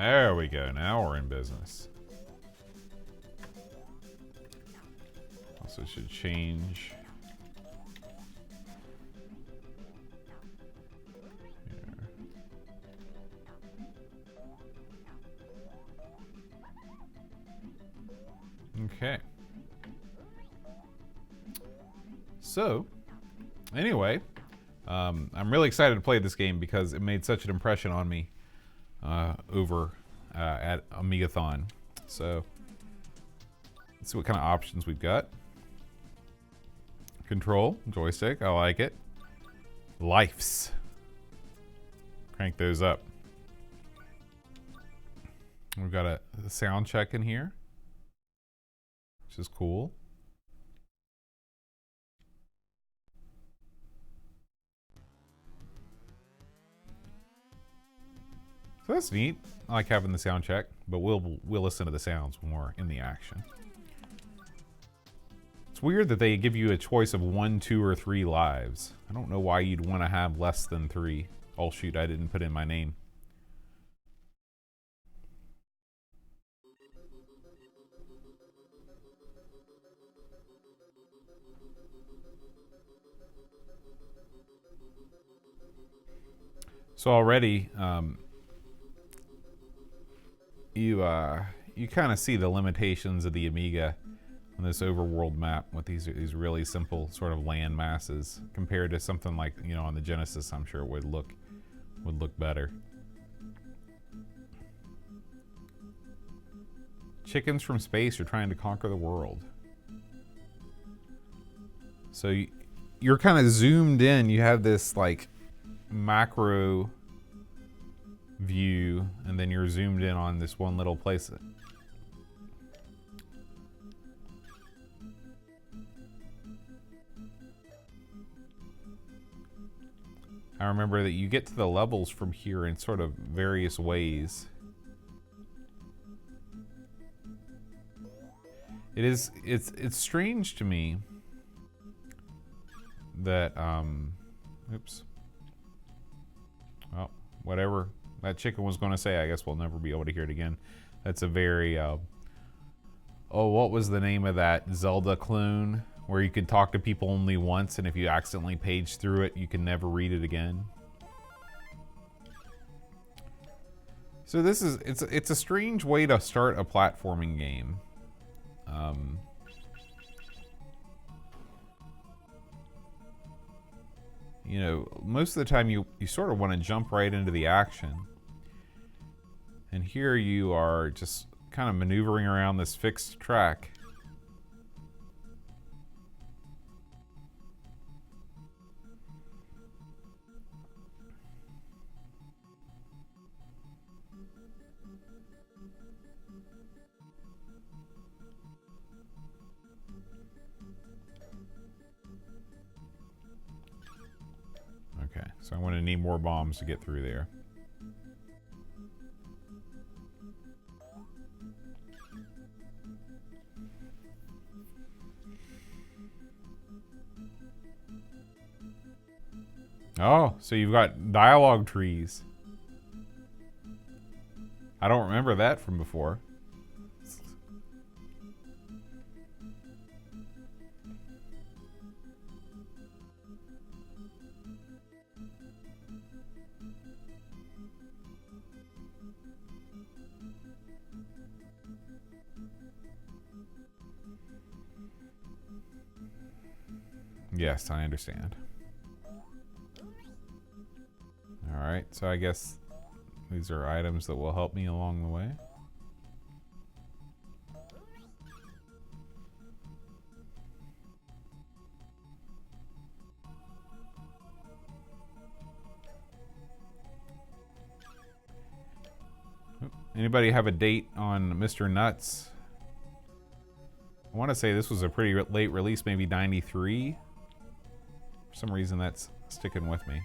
There we go. Now we're in business. Also should change. Okay. So, anyway, I'm really excited to play this game because it made such an impression on me over at Amigathon. So, let's see what kind of options we've got. Control, joystick, I like it. Lifes. Crank those up. We've got a sound check in here, which is cool. So that's neat. I like having the sound check, but we'll listen to the sounds when we're in the action. It's weird that they give you a choice of 1, 2, or 3 lives. I don't know why you'd want to have less than 3. Oh shoot, I didn't put in my name. So already, you kind of see the limitations of the Amiga on this overworld map with these really simple sort of land masses compared to something like, you know, on the Genesis. I'm sure it would look better. Chickens from space are trying to conquer the world. So you're kind of zoomed in. You have this like macro view, and then you're zoomed in on this one little place. I remember that you get to the levels from here in sort of various ways. It's strange to me that oops. Well, whatever that chicken was going to say, I guess we'll never be able to hear it again. That's a very oh, what was the name of that Zelda clone where you could talk to people only once, and if you accidentally page through it, you can never read it again? So this is it's a strange way to start a platforming game. You know, most of the time you sort of want to jump right into the action. And here you are just kind of maneuvering around this fixed track. Okay, so I'm going to need more bombs to get through there. Oh, so you've got dialogue trees. I don't remember that from before. Yes, I understand. Alright, so I guess these are items that will help me along the way. Anybody have a date on Mr. Nutz? I want to say this was a pretty late release, maybe 93. For some reason that's sticking with me.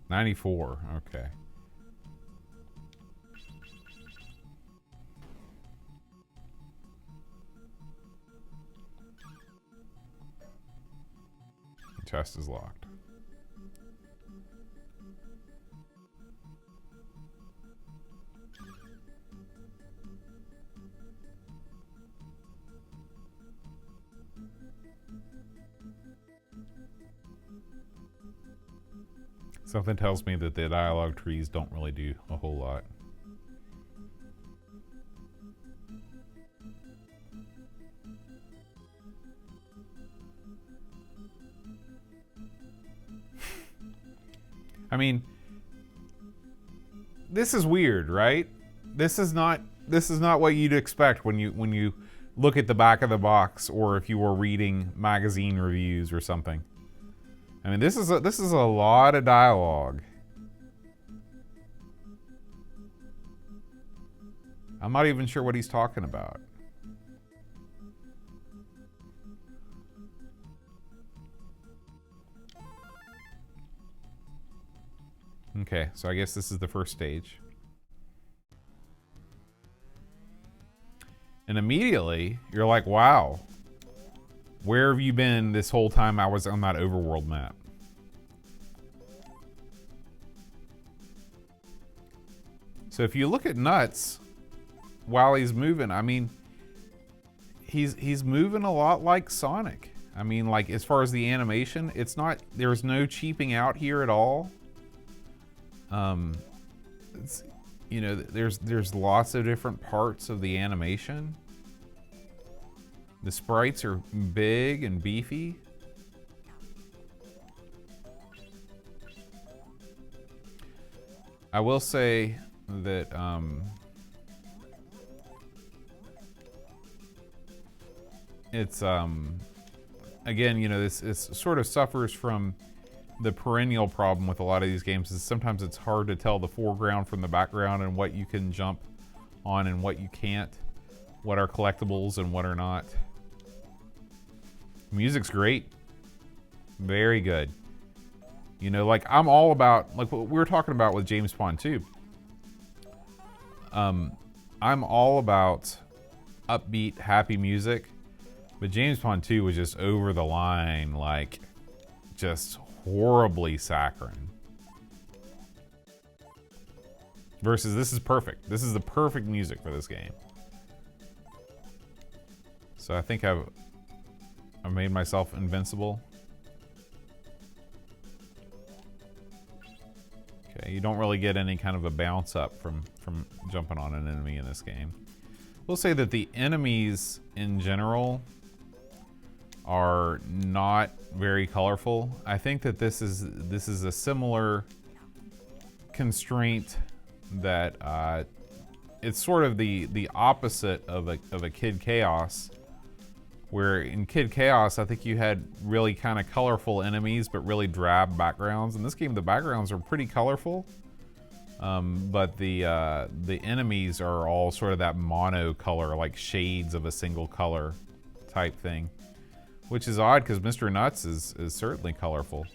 '94, okay. Chest is locked. Something tells me that the dialogue trees don't really do a whole lot. I mean, this is weird, right? This is not what you'd expect when you look at the back of the box, or if you were reading magazine reviews or something. I mean, this is a lot of dialogue. I'm not even sure what he's talking about. Okay, so I guess this is the first stage. And immediately, you're like, wow, where have you been this whole time I was on that overworld map? So if you look at Nutz, while he's moving, I mean, he's moving a lot like Sonic. I mean, like, as far as the animation, it's not, there's no cheaping out here at all. It's, you know, there's lots of different parts of the animation. The sprites are big and beefy. I will say that it's again, you know, this sort of suffers from the perennial problem with a lot of these games, is sometimes it's hard to tell the foreground from the background, and what you can jump on and what you can't, what are collectibles and what are not. Music's great, very good. You know, like, I'm all about, like what we were talking about with James Bond 2. I'm all about upbeat, happy music, but James Bond 2 was just over the line, like, just horribly saccharine. Versus this is perfect. This is the perfect music for this game. So I think I've made myself invincible. Okay, you don't really get any kind of a bounce up from jumping on an enemy in this game. We'll say that the enemies in general are not very colorful. I think that this is a similar constraint that it's sort of the opposite of a Kid Chaos, where in Kid Chaos I think you had really kind of colorful enemies but really drab backgrounds. In this game the backgrounds are pretty colorful, but the enemies are all sort of that mono color, like shades of a single color type thing. Which is odd, because Mr. Nutz is certainly colorful.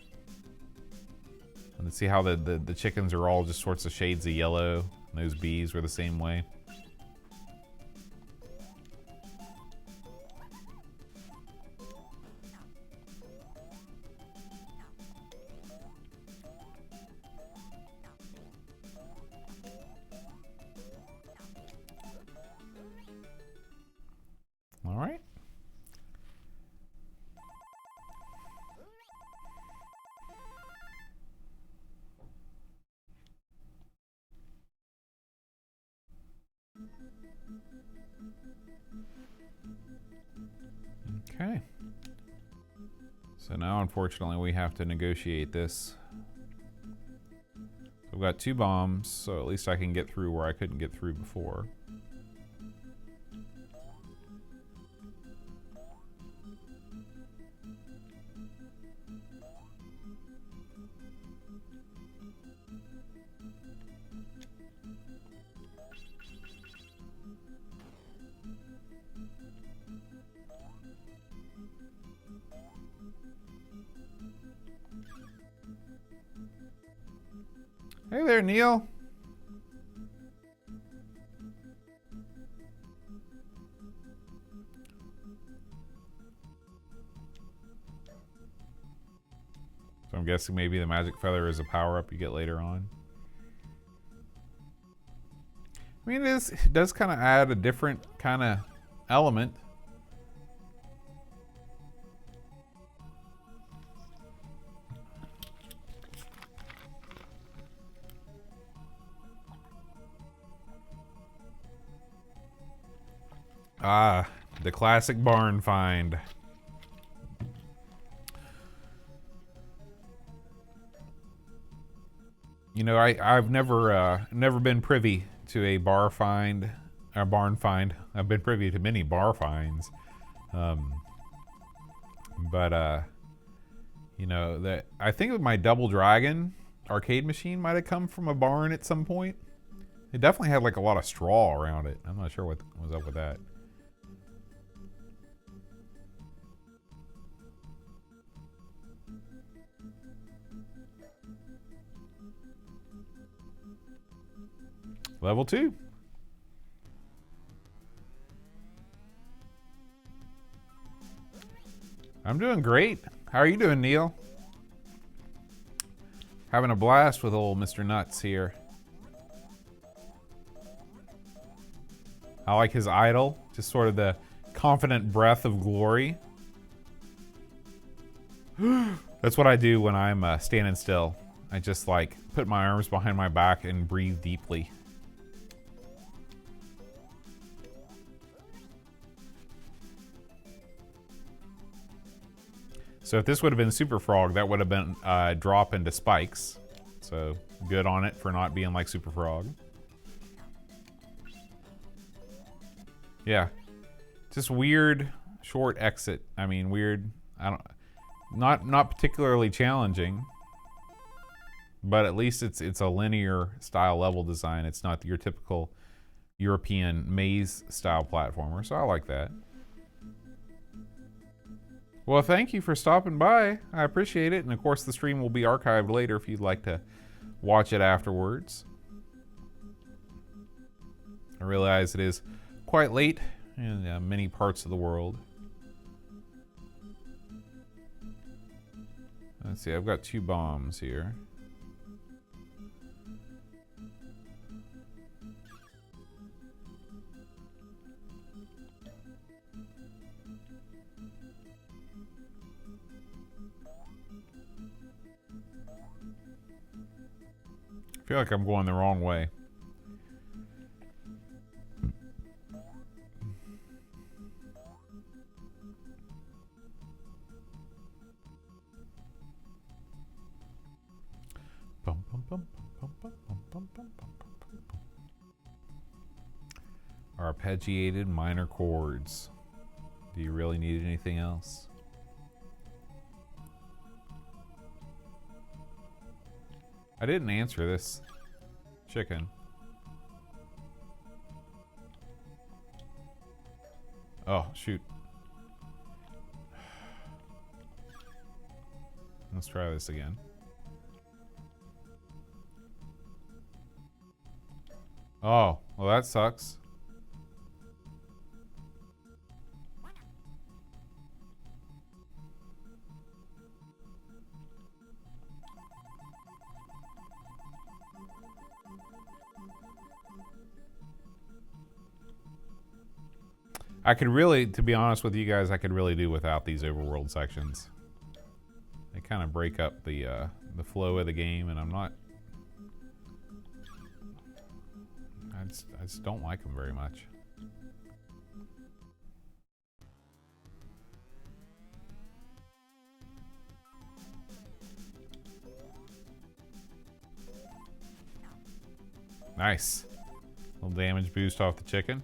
And see how the chickens are all just sorts of shades of yellow, and those bees were the same way. All right. Okay. So now, unfortunately, we have to negotiate this. I've got 2 bombs, so at least I can get through where I couldn't get through before. Hey there, Neil. I'm guessing maybe the magic feather is a power-up you get later on. I mean, it does kind of add a different kind of element. Ah, the classic barn find. You know, I've never been privy to a barn find. I've been privy to many bar finds, but you know, that I think my Double Dragon arcade machine might have come from a barn at some point. It definitely had like a lot of straw around it. I'm not sure what was up with that. Level 2. I'm doing great. How are you doing, Neil? Having a blast with old Mr. Nutz here. I like his idol, just sort of the confident breath of glory. That's what I do when I'm standing still. I just like put my arms behind my back and breathe deeply. So if this would have been Super Frog, that would have been drop into spikes. So good on it for not being like Super Frog. Yeah, just weird short exit. I mean, weird. Not particularly challenging, but at least it's a linear style level design. It's not your typical European maze style platformer. So I like that. Well, thank you for stopping by. I appreciate it. And of course, the stream will be archived later if you'd like to watch it afterwards. I realize it is quite late in many parts of the world. Let's see, I've got 2 bombs here. I feel like I'm going the wrong way. Arpeggiated minor chords. Do you really need anything else? I didn't answer this chicken. Oh, shoot. Let's try this again. Oh, well that sucks. I could really, to be honest with you guys, I could really do without these overworld sections. They kind of break up the flow of the game, and I just don't like them very much. Nice. Little damage boost off the chicken.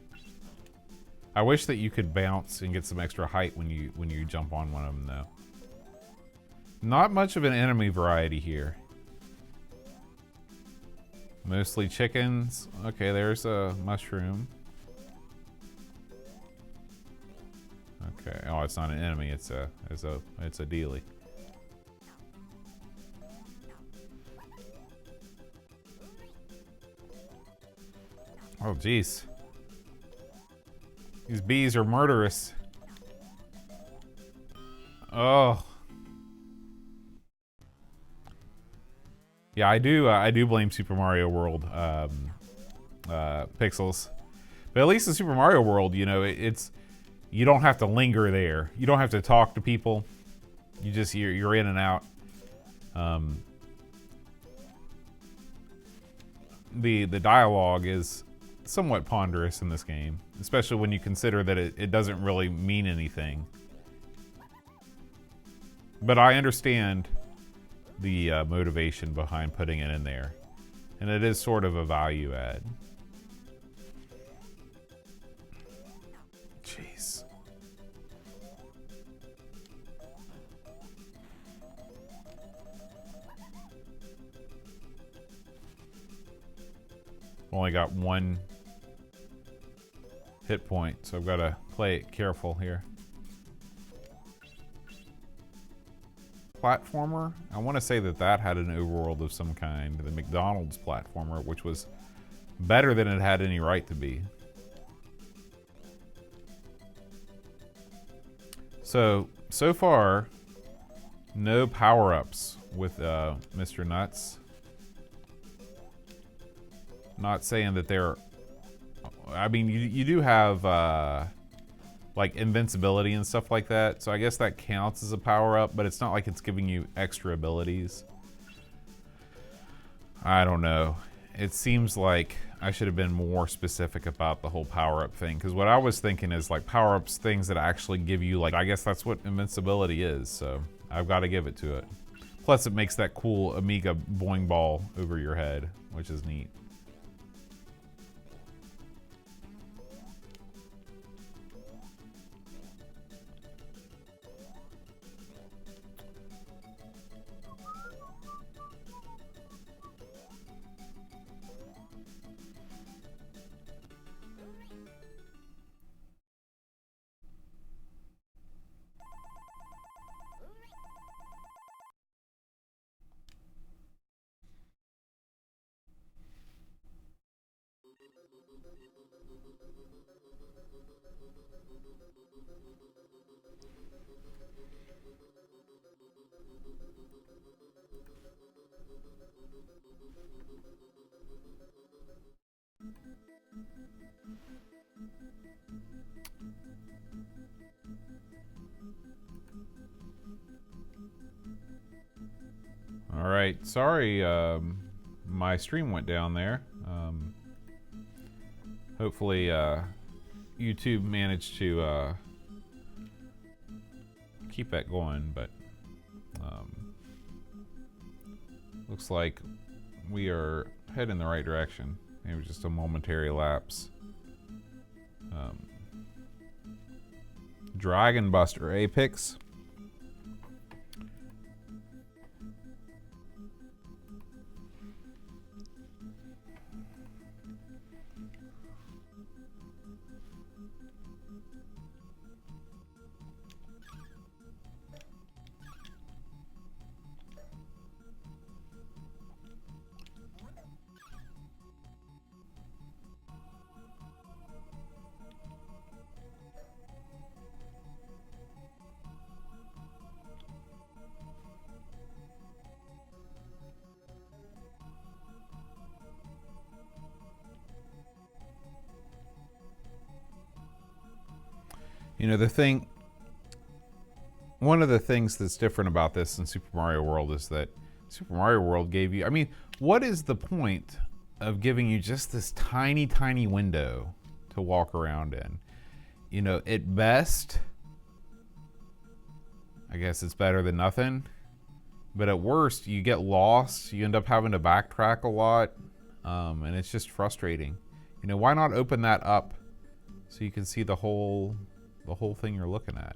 I wish that you could bounce and get some extra height when you jump on one of them, though. Not much of an enemy variety here. Mostly chickens. Okay, there's a mushroom. Okay. Oh, it's not an enemy. It's a dealie. Oh, jeez. These bees are murderous. Oh. Yeah, I do. I do blame Super Mario World pixels, but at least in Super Mario World, you know, it's you don't have to linger there. You don't have to talk to people. You just you're in and out. The dialogue is somewhat ponderous in this game, especially when you consider that it doesn't really mean anything. But I understand the motivation behind putting it in there, and it is sort of a value add. Jeez. Only got one hit point, so I've got to play it careful here. Platformer? I want to say that had an overworld of some kind. The McDonald's platformer, which was better than it had any right to be. So far, no power-ups with Mr. Nutz. Not saying that they're... I mean, you do have like invincibility and stuff like that, so I guess that counts as a power-up, but it's not like it's giving you extra abilities. I don't know. It seems like I should have been more specific about the whole power-up thing, because what I was thinking is like power-ups, things that actually give you, like, I guess that's what invincibility is, so I've got to give it to it. Plus it makes that cool Amiga boing ball over your head, which is neat. Alright, sorry my stream went down there. Hopefully YouTube managed to keep that going, but looks like we are heading in the right direction. Maybe just a momentary lapse. Dragon Buster Apex. You know, one of the things that's different about this in Super Mario World is that Super Mario World gave you, I mean, what is the point of giving you just this tiny, tiny window to walk around in? You know, at best, I guess it's better than nothing. But at worst, you get lost, you end up having to backtrack a lot, and it's just frustrating. You know, why not open that up so you can see the whole thing you're looking at?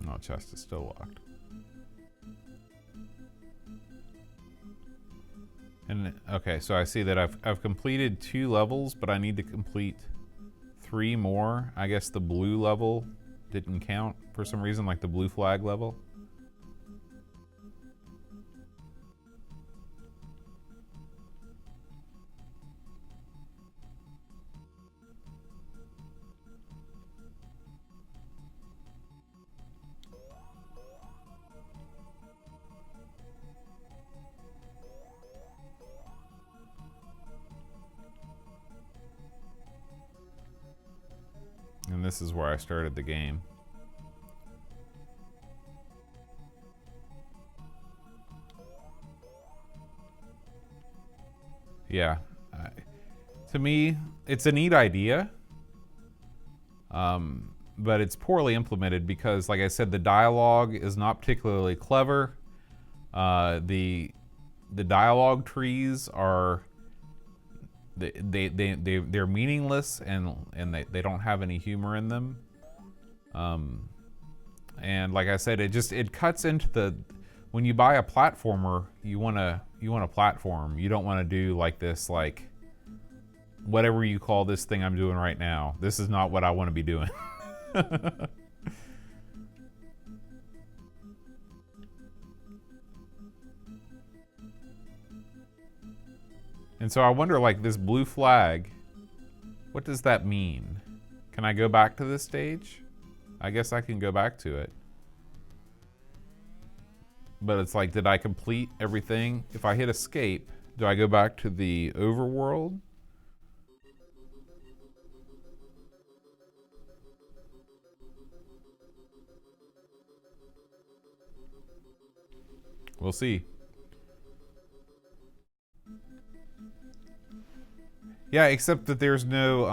No, chest is still locked. And okay, so I see that I've completed 2 levels, but I need to complete 3 more. I guess the blue level didn't count for some reason, like the blue flag level. And this is where I started the game. Yeah. To me, it's a neat idea. But it's poorly implemented because, like I said, the dialogue is not particularly clever. The dialogue trees are... they're meaningless and they don't have any humor in them. And like I said, it cuts into the... When you buy a platformer, you want a platform. You don't want to do like this, like whatever you call this thing I'm doing right now. This is not what I want to be doing. And so I wonder, like, this blue flag, what does that mean? Can I go back to this stage? I guess I can go back to it. But it's like, did I complete everything? If I hit escape, do I go back to the overworld? We'll see. Yeah, except that there's no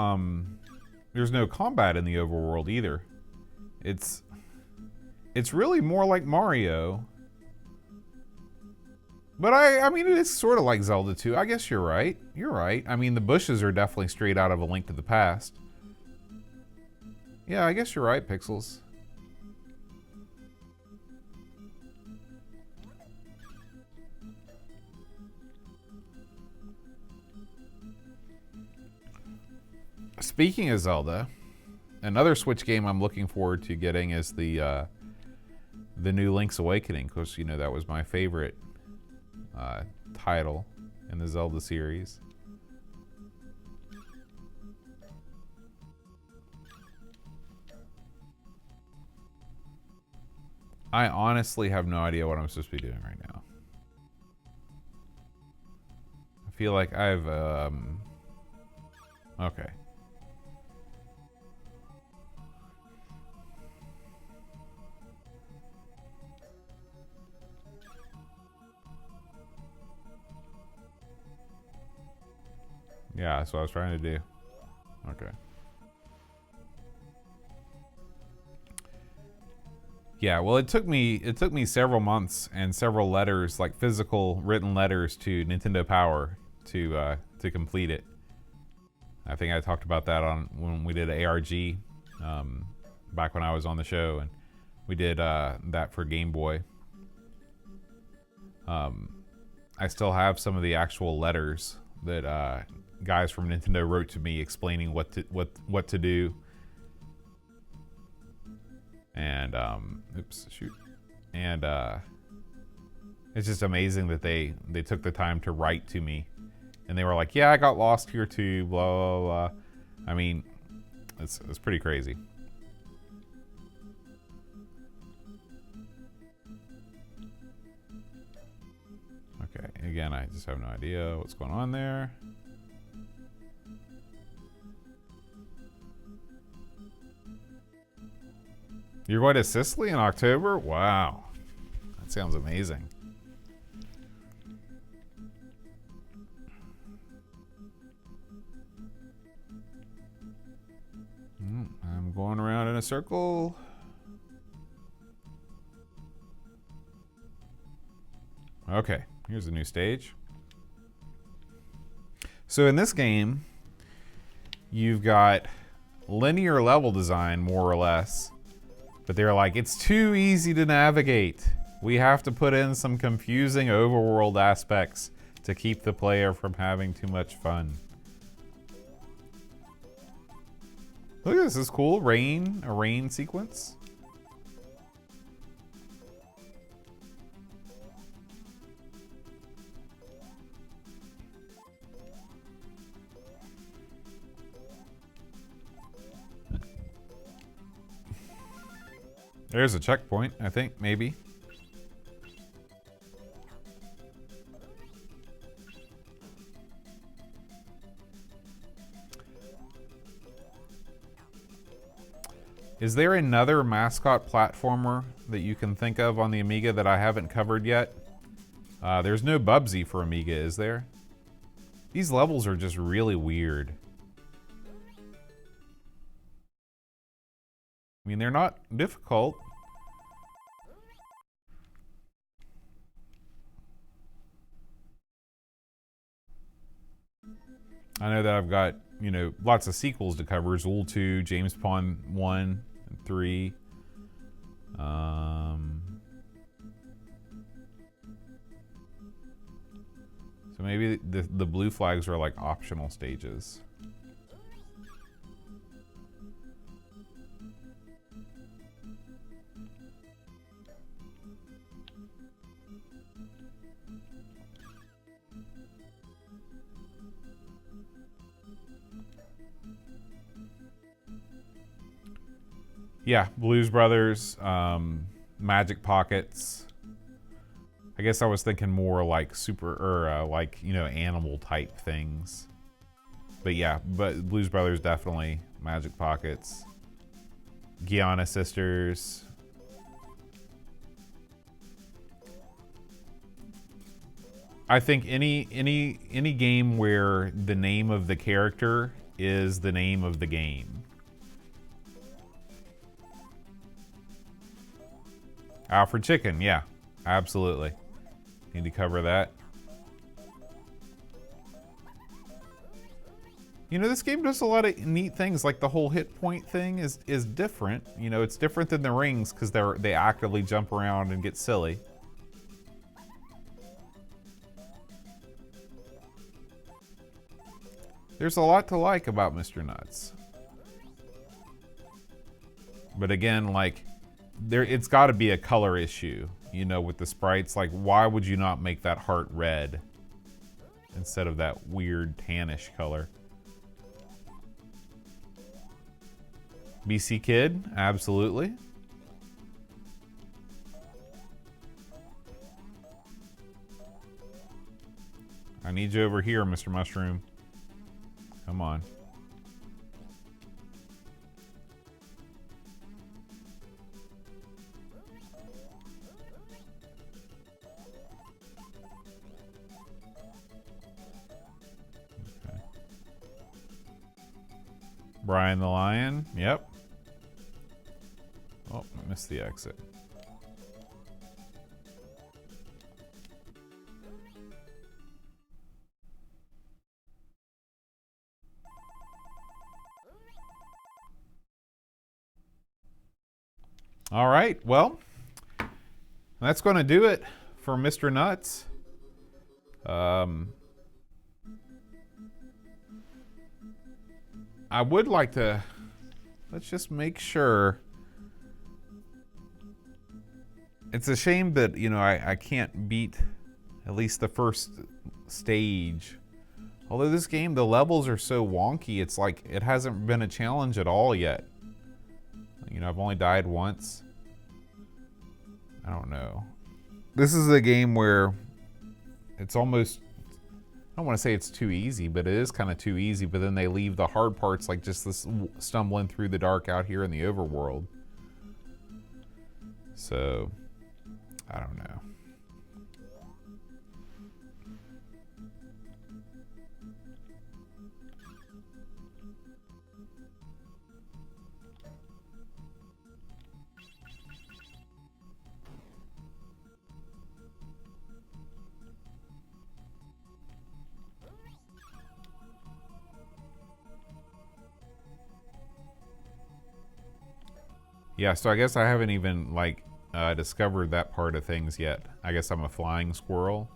combat in the overworld either. It's really more like Mario. But I mean, it is sort of like Zelda 2. I guess you're right. You're right. I mean, the bushes are definitely straight out of A Link to the Past. Yeah, I guess you're right, Pixels. Speaking of Zelda, another Switch game I'm looking forward to getting is the new Link's Awakening. Of course, you know that was my favorite title in the Zelda series. I honestly have no idea what I'm supposed to be doing right now. I feel like I've okay. Yeah, that's what I was trying to do. Okay. Yeah, well, it took me several months and several letters, like physical written letters to Nintendo Power to complete it. I think I talked about that on when we did ARG back when I was on the show, and we did that for Game Boy. I still have some of the actual letters that guys from Nintendo wrote to me explaining what to do. And oops, shoot. And it's just amazing that they took the time to write to me. And they were like, "Yeah, I got lost here too, blah blah blah." I mean, it's pretty crazy. Okay, again, I just have no idea what's going on there. You're going to Sicily in October? Wow. That sounds amazing. I'm going around in a circle. Okay, here's a new stage. So in this game, you've got linear level design, more or less. But they're like, it's too easy to navigate. We have to put in some confusing overworld aspects to keep the player from having too much fun. Look at this, is cool. A rain sequence. There's a checkpoint, I think, maybe. Is there another mascot platformer that you can think of on the Amiga that I haven't covered yet? There's no Bubsy for Amiga, is there? These levels are just really weird. I mean, they're not difficult. I know that I've got, you know, lots of sequels to cover. Zool 2, James Bond 1 and 3. So maybe the blue flags are like optional stages. Yeah, Blues Brothers, Magic Pockets. I guess I was thinking more like like, you know, animal type things. But yeah, but Blues Brothers definitely, Magic Pockets. Guiana Sisters. I think any game where the name of the character is the name of the game. Alfred Chicken, yeah, absolutely. Need to cover that. You know, this game does a lot of neat things, like the whole hit point thing is different. You know, it's different than the rings because they actively jump around and get silly. There's a lot to like about Mr. Nutz. But again, like, it's got to be a color issue, you know, with the sprites. Like, why would you not make that heart red instead of that weird tannish color? BC Kid, absolutely. I need you over here, Mr. Mushroom. Come on. Okay. Brian the Lion, yep. Oh, I missed the exit. All right, well, that's going to do it for Mr. Nutz. I would like to, let's just make sure. It's a shame that, you know, I can't beat at least the first stage. Although this game, the levels are so wonky, it's like it hasn't been a challenge at all yet. You know, I've only died once. I don't know. This is a game where it's almost, I don't want to say it's too easy, but it is kind of too easy, but then they leave the hard parts, like just this stumbling through the dark out here in the overworld. So, I don't know. Yeah, so I guess I haven't even, like, discovered that part of things yet. I guess I'm a flying squirrel.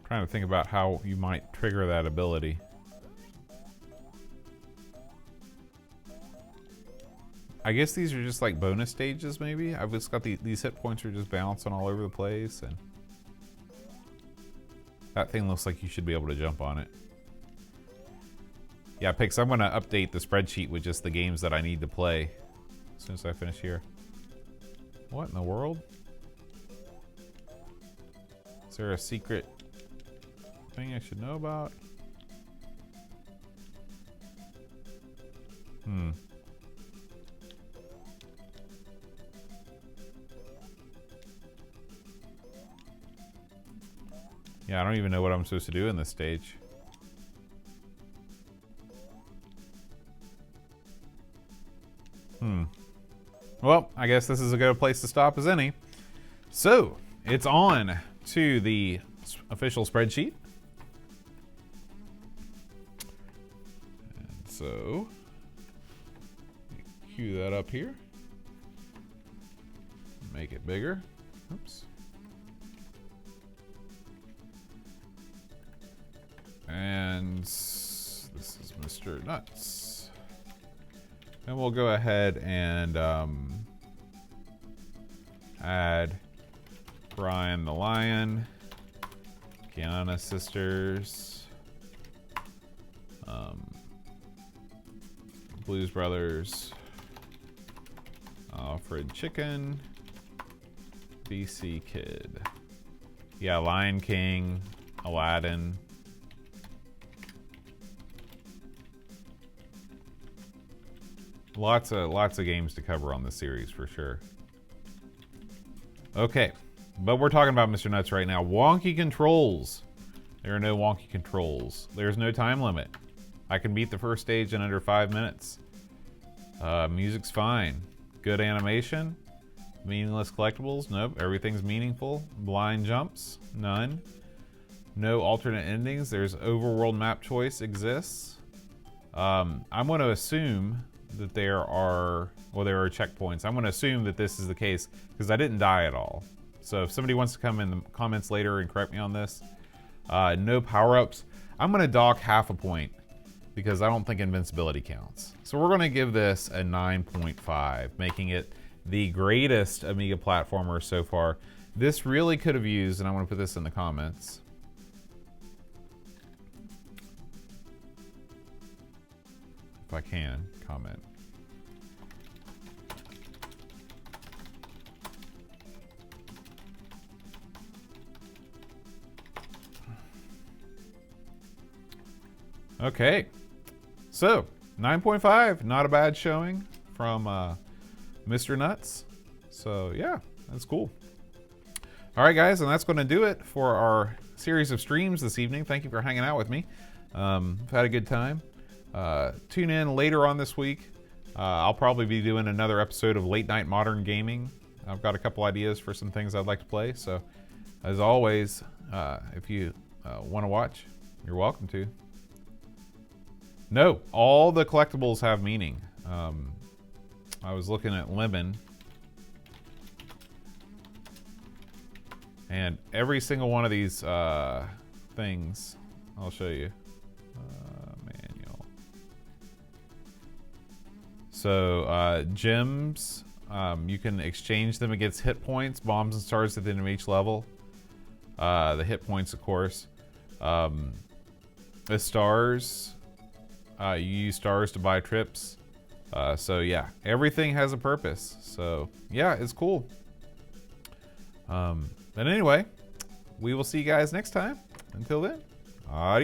Trying to think about how you might trigger that ability. I guess these are just like bonus stages, maybe? I've just got these hit points are just bouncing all over the place, and that thing looks like you should be able to jump on it. Yeah, Pix, I'm gonna update the spreadsheet with just the games that I need to play as soon as I finish here. What in the world? Is there a secret thing I should know about? Yeah, I don't even know what I'm supposed to do in this stage. Well, I guess this is as good a place to stop as any. So, it's on to the official spreadsheet. And so, cue that up here. Make it bigger. Oops. And this is Mr. Nutz. And we'll go ahead and add Brian the Lion, Kiana Sisters, Blues Brothers, Alfred Chicken, BC Kid. Yeah, Lion King, Aladdin. Lots of games to cover on this series for sure. Okay, but we're talking about Mr. Nutz right now. Wonky controls. There are no wonky controls. There's no time limit. I can beat the first stage in under 5 minutes. Music's fine. Good animation. Meaningless collectibles. Nope, everything's meaningful. Blind jumps. None. No alternate endings. There's overworld map choice exists. I'm going to assume that there are checkpoints. I'm going to assume that this is the case because I didn't die at all. So if somebody wants to come in the comments later and correct me on this, no power-ups. I'm going to dock half a point because I don't think invincibility counts. So we're going to give this a 9.5, making it the greatest Amiga platformer so far. This really could have used, and I'm going to put this in the comments, if I can comment. Okay, so 9.5, not a bad showing from Mr. Nutz. So yeah, that's cool. All right, guys, and that's going to do it for our series of streams this evening. Thank you for hanging out with me. I've had a good time. Tune in later on this week. I'll probably be doing another episode of Late Night Modern Gaming. I've got a couple ideas for some things I'd like to play. So, as always, if you want to watch, you're welcome to. No, all the collectibles have meaning. I was looking at Lemon, and every single one of these things, I'll show you. Manual. So gems, you can exchange them against hit points, bombs and stars at the end of each level. The hit points, of course. The stars, you use stars to buy trips. So yeah, everything has a purpose. So yeah, it's cool. But anyway, we will see you guys next time. Until then, adios.